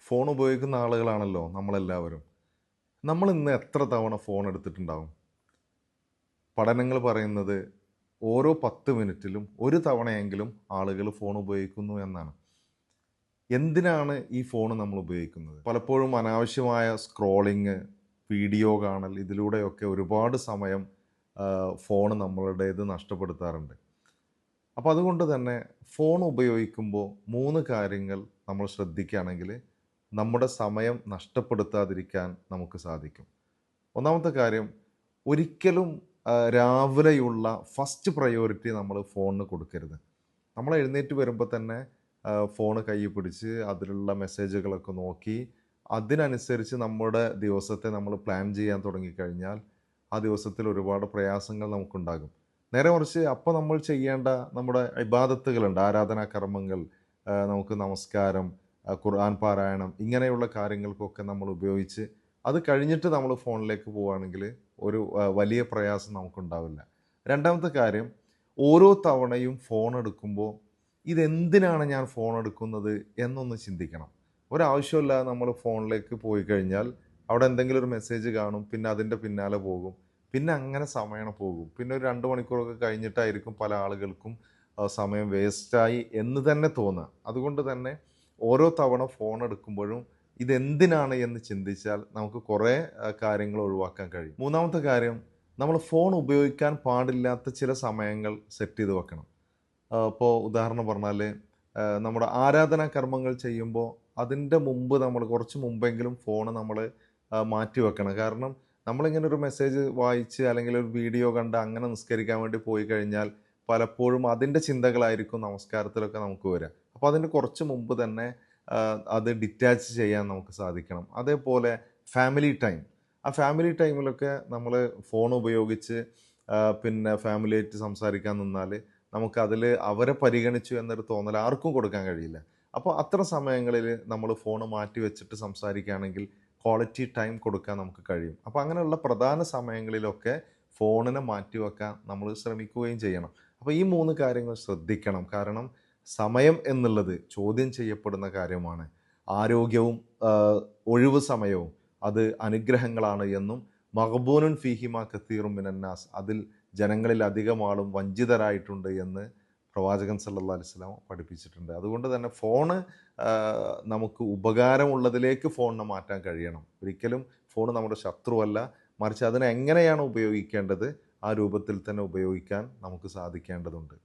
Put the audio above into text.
Phone ഉപയോഗിക്കുന്ന ആളുകളാണല്ലോ നമ്മളെല്ലാവരും. നമ്മൾ ഇന്ന് എത്ര തവണ ഫോൺ എടുത്തിട്ടുണ്ടാവും? പഠനങ്ങൾ പറയുന്നത് ഓരോ 10 മിനിറ്റിലും ഒരു തവണയെങ്കിലും ആളുകൾ ഫോൺ ഉപയോഗിക്കുന്നു എന്നാണ്. എന്തിനാണ് ഈ ഫോൺ നമ്മൾ ഉപയോഗിക്കുന്നത്? പലപ്പോഴും അനാവശ്യമായ സ്ക്രോളിങ്, വീഡിയോ കാണൽ, ഇതിലൂടെയൊക്കെ ഒരുപാട് സമയം ഫോൺ നമ്മളുടേത് നഷ്ടപ്പെടുത്താറുണ്ട്. അപ്പോൾ അതുകൊണ്ട് തന്നെ ഫോൺ ഉപയോഗിക്കുമ്പോൾ 3 കാര്യങ്ങൾ നമ്മൾ ശ്രദ്ധിക്കുകയാണെങ്കിൽ നമ്മുടെ സമയം നഷ്ടപ്പെടുത്താതിരിക്കാൻ നമുക്ക് സാധിക്കും. ഒന്നാമത്തെ കാര്യം, ഒരിക്കലും രാവിലെയുള്ള ഫസ്റ്റ് പ്രയോറിറ്റി നമ്മൾ ഫോണിന് കൊടുക്കരുത്. നമ്മൾ എഴുന്നേറ്റ് വരുമ്പോൾ തന്നെ ഫോണ് കയ്യിൽ പിടിച്ച് അതിലുള്ള മെസ്സേജുകളൊക്കെ നോക്കി അതിനനുസരിച്ച് നമ്മുടെ ദിവസത്തെ നമ്മൾ പ്ലാൻ ചെയ്യാൻ തുടങ്ങിക്കഴിഞ്ഞാൽ ആ ദിവസത്തിൽ ഒരുപാട് പ്രയാസങ്ങൾ നമുക്കുണ്ടാകും. നേരെ മറിച്ച് അപ്പോൾ നമ്മൾ ചെയ്യേണ്ട നമ്മുടെ ഇബാദത്തുകളുണ്ട്, ആരാധനാ കർമ്മങ്ങൾ, നമുക്ക് നമസ്കാരം, ഖുർആൻ പാരായണം, ഇങ്ങനെയുള്ള കാര്യങ്ങൾക്കൊക്കെ നമ്മൾ ഉപയോഗിച്ച് അത് കഴിഞ്ഞിട്ട് നമ്മൾ ഫോണിലേക്ക് പോവുകയാണെങ്കിൽ ഒരു വലിയ പ്രയാസം നമുക്കുണ്ടാവില്ല. രണ്ടാമത്തെ കാര്യം, ഓരോ തവണയും ഫോൺ എടുക്കുമ്പോൾ ഇതെന്തിനാണ് ഞാൻ ഫോൺ എടുക്കുന്നത് എന്നൊന്ന് ചിന്തിക്കണം. ഒരാവശ്യമില്ലാതെ നമ്മൾ ഫോണിലേക്ക് പോയി കഴിഞ്ഞാൽ അവിടെ എന്തെങ്കിലും ഒരു മെസ്സേജ് കാണും, പിന്നെ അതിൻ്റെ പിന്നാലെ പോകും, പിന്നെ അങ്ങനെ സമയം പോകും. പിന്നെ ഒരു 2 മണിക്കൂറൊക്കെ കഴിഞ്ഞിട്ടായിരിക്കും പല ആളുകൾക്കും സമയം വേസ്റ്റായി എന്ന് തന്നെ തോന്നുക. അതുകൊണ്ട് തന്നെ ഓരോ തവണ ഫോൺ എടുക്കുമ്പോഴും ഇതെന്തിനാണ് എന്ന് ചിന്തിച്ചാൽ നമുക്ക് കുറേ കാര്യങ്ങൾ ഒഴിവാക്കാൻ കഴിയും. മൂന്നാമത്തെ കാര്യം, നമ്മൾ ഫോൺ ഉപയോഗിക്കാൻ പാടില്ലാത്ത ചില സമയങ്ങൾ സെറ്റ് ചെയ്ത് വെക്കണം. ഇപ്പോൾ ഉദാഹരണം പറഞ്ഞാൽ, നമ്മുടെ ആരാധനാ കർമ്മങ്ങൾ ചെയ്യുമ്പോൾ അതിൻ്റെ മുമ്പ് നമ്മൾ കുറച്ച് മുമ്പെങ്കിലും ഫോൺ നമ്മൾ മാറ്റി വെക്കണം. കാരണം നമ്മളിങ്ങനെ ഒരു മെസ്സേജ് വായിച്ച് അല്ലെങ്കിൽ ഒരു വീഡിയോ കണ്ട് അങ്ങനെ നിസ്കരിക്കാൻ വേണ്ടി പോയി കഴിഞ്ഞാൽ പലപ്പോഴും അതിൻ്റെ ചിന്തകളായിരിക്കും നമസ്കാരത്തിലൊക്കെ നമുക്ക് വരിക. അപ്പോൾ അതിൻ്റെ കുറച്ച് മുമ്പ് തന്നെ അത് ഡിറ്റാച്ച് ചെയ്യാൻ നമുക്ക് സാധിക്കണം. അതേപോലെ ഫാമിലി ടൈം, ആ ഫാമിലി ടൈമിലൊക്കെ നമ്മൾ ഫോൺ ഉപയോഗിച്ച് പിന്നെ ഫാമിലിയായിട്ട് സംസാരിക്കാൻ നിന്നാൽ നമുക്കതിൽ അവരെ പരിഗണിച്ചു എന്നൊരു തോന്നൽ ആർക്കും കൊടുക്കാൻ കഴിയില്ല. അപ്പോൾ അത്തരം സമയങ്ങളിൽ നമ്മൾ ഫോൺ മാറ്റി വെച്ചിട്ട് സംസാരിക്കുകയാണെങ്കിൽ ക്വാളിറ്റി ടൈം കൊടുക്കാൻ നമുക്ക് കഴിയും. അപ്പോൾ അങ്ങനെയുള്ള പ്രധാന സമയങ്ങളിലൊക്കെ ഫോണിനെ മാറ്റി വെക്കാൻ നമ്മൾ ശ്രമിക്കുകയും ചെയ്യണം. അപ്പോൾ ഈ 3 കാര്യങ്ങൾ ശ്രദ്ധിക്കണം. കാരണം സമയം എന്നുള്ളത് ചോദ്യം ചെയ്യപ്പെടുന്ന കാര്യമാണ്. ആരോഗ്യവും ഒഴിവ് സമയവും അത് അനുഗ്രഹങ്ങളാണ് എന്നും മഖ്ബൂനുൻ ഫീഹിമ കത്തീറും മിനന്നാസ്, അതിൽ ജനങ്ങളിൽ അധികം ആളും വഞ്ചിതരായിട്ടുണ്ട് എന്ന് പ്രവാചകൻ സല്ലല്ലാഹു അലൈഹി വസല്ലം പഠിപ്പിച്ചിട്ടുണ്ട്. അതുകൊണ്ട് തന്നെ ഫോണ് നമുക്ക് ഉപകാരമുള്ളതിലേക്ക് ഫോണിനെ മാറ്റാൻ കഴിയണം. ഒരിക്കലും ഫോൺ നമ്മുടെ ശത്രുവല്ല, മറിച്ച് അതിനെ എങ്ങനെയാണ് ഉപയോഗിക്കേണ്ടത് ആ രൂപത്തിൽ തന്നെ ഉപയോഗിക്കാൻ നമുക്ക് സാധിക്കേണ്ടതുണ്ട്.